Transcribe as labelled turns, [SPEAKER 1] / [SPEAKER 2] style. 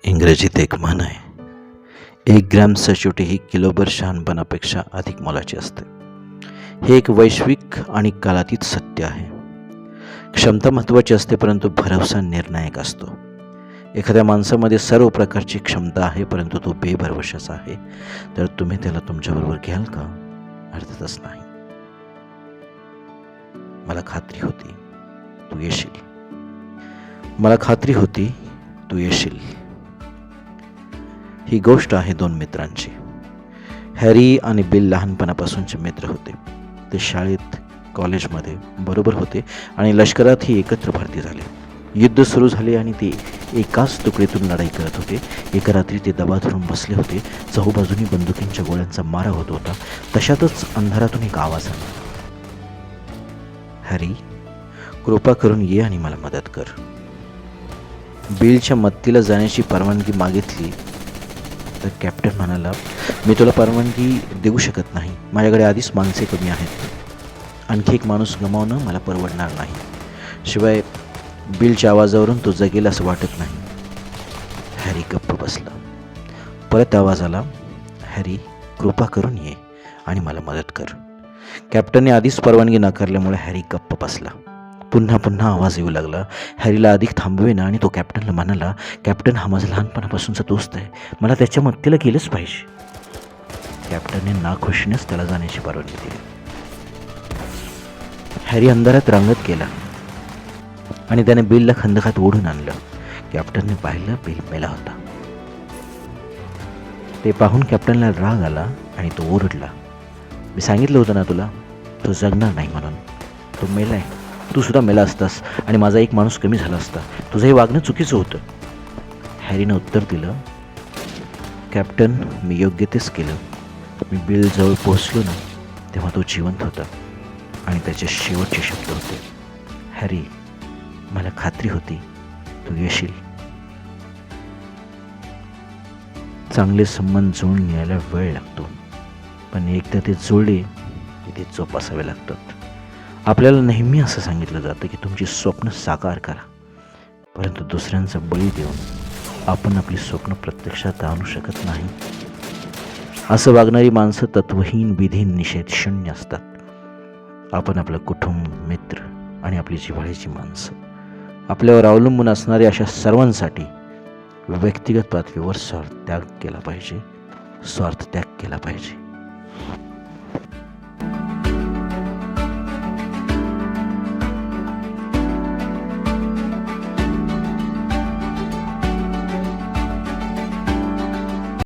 [SPEAKER 1] इंग्रजीत एक म्हण आहे, 1 ग्रॅम सचोटी ही किलोभर शहाणपणापेक्षा अधिक मोलाची असते. हे एक वैश्विक आणि कालातीत सत्य आहे. क्षमता महत्त्वाची असते, परंतु भरवसा निर्णायक असतो. एखाद्या माणसामध्ये सर्व प्रकारची क्षमता आहे, परंतु तो बेभरवशाचा आहे, तर तुम्ही त्याला तुमच्याबरोबर घ्याल का? अर्थातच नाही. मला खात्री होती तू येशील. मला खात्री होती तू येशील. ही गोष्ट आहे 2 मित्रांची. हॅरी आणि बिल लहानपणापासूनचे मित्र होते. ते शाळेत, कॉलेजमध्ये बरोबर होते आणि लष्करातही एकत्र भरती झाले. युद्ध सुरू झाले आणि ते एकाच तुकडीतून लढाई करत होते. एका रात्री ते दबा धरून बसले होते. चहूबाजूनी बंदुकींच्या गोळ्यांचा मारा होत होता. तशातच अंधारातून एक आवाज आला, हॅरी, कृपा करून ये आणि मला मदत कर. बिलच्या मदतीला जाण्याची परवानगी मागितली तर कॅप्टन म्हणाला, मी तुला परवानगी देऊ शकत नाही. माझ्याकडे आधीच माणसे कमी आहेत. आणखी एक माणूस गमावणं मला परवडणार नाही. शिवाय बिलच्या आवाजावरून तो जगेल असं वाटत नाही. हॅरी गप्प बसला. परत आवाज आला, हॅरी, कृपा करून ये आणि मला मदत कर. कॅप्टनने आधीच परवानगी नाकारल्यामुळे हॅरी गप्प बसला. पुन्हा पुन्हा आवाज येऊ लागला. हॅरीला अधिक थांबवेना आणि तो कॅप्टनला म्हणाला, कॅप्टन, हा माझा लहानपणापासूनचा दोस्त आहे. मला त्याच्या मदतीला केलंच पाहिजे. कॅप्टनने नाखुशीनेच त्याला जाण्याची परवानगी दिली. हॅरी अंधारात रांगत गेला आणि त्याने बिलला खंदकात ओढून आणलं. कॅप्टनने पाहिलं, बिल मेला होता. ते पाहून कॅप्टनला राग आला आणि तो ओरडला, मी सांगितलं होतं ना तुला, तो जगणार नाही म्हणून. तो मेलाय. तू सुद्धा मेला असतास आणि माझा एक माणूस कमी झाला असता. तुझं हे वागणं चुकीचं होतं. हॅरीनं उत्तर दिलं, कॅप्टन, मी योग्य तेच केलं. मी बिल जवळ पोहोचलो ना, तेव्हा तो जिवंत होता आणि त्याचे शेवटचे शब्द होते, हॅरी, मला खात्री होती तू येशील. चांगले संबंध जुळून यायला वेळ लागतो, पण एकदा ते जुळले की ते जोपासावे लागतात. आपल्याला नेहमी असं सांगितलं जातं की तुमची स्वप्न साकार करा, परंतु दुसऱ्यांचा बळी देऊन आपण आपली स्वप्न प्रत्यक्षात आणू शकत नाही. असं वागणारी माणसं तत्वहीन, विधीन, निषेधशून्य असतात. आपण आपलं कुटुंब, मित्र आणि आपली जिव्हाळ्याची माणसं, आपल्यावर अवलंबून असणाऱ्या अशा सर्वांसाठी व्यक्तिगत पातळीवर स्वार्थ त्याग केला पाहिजे.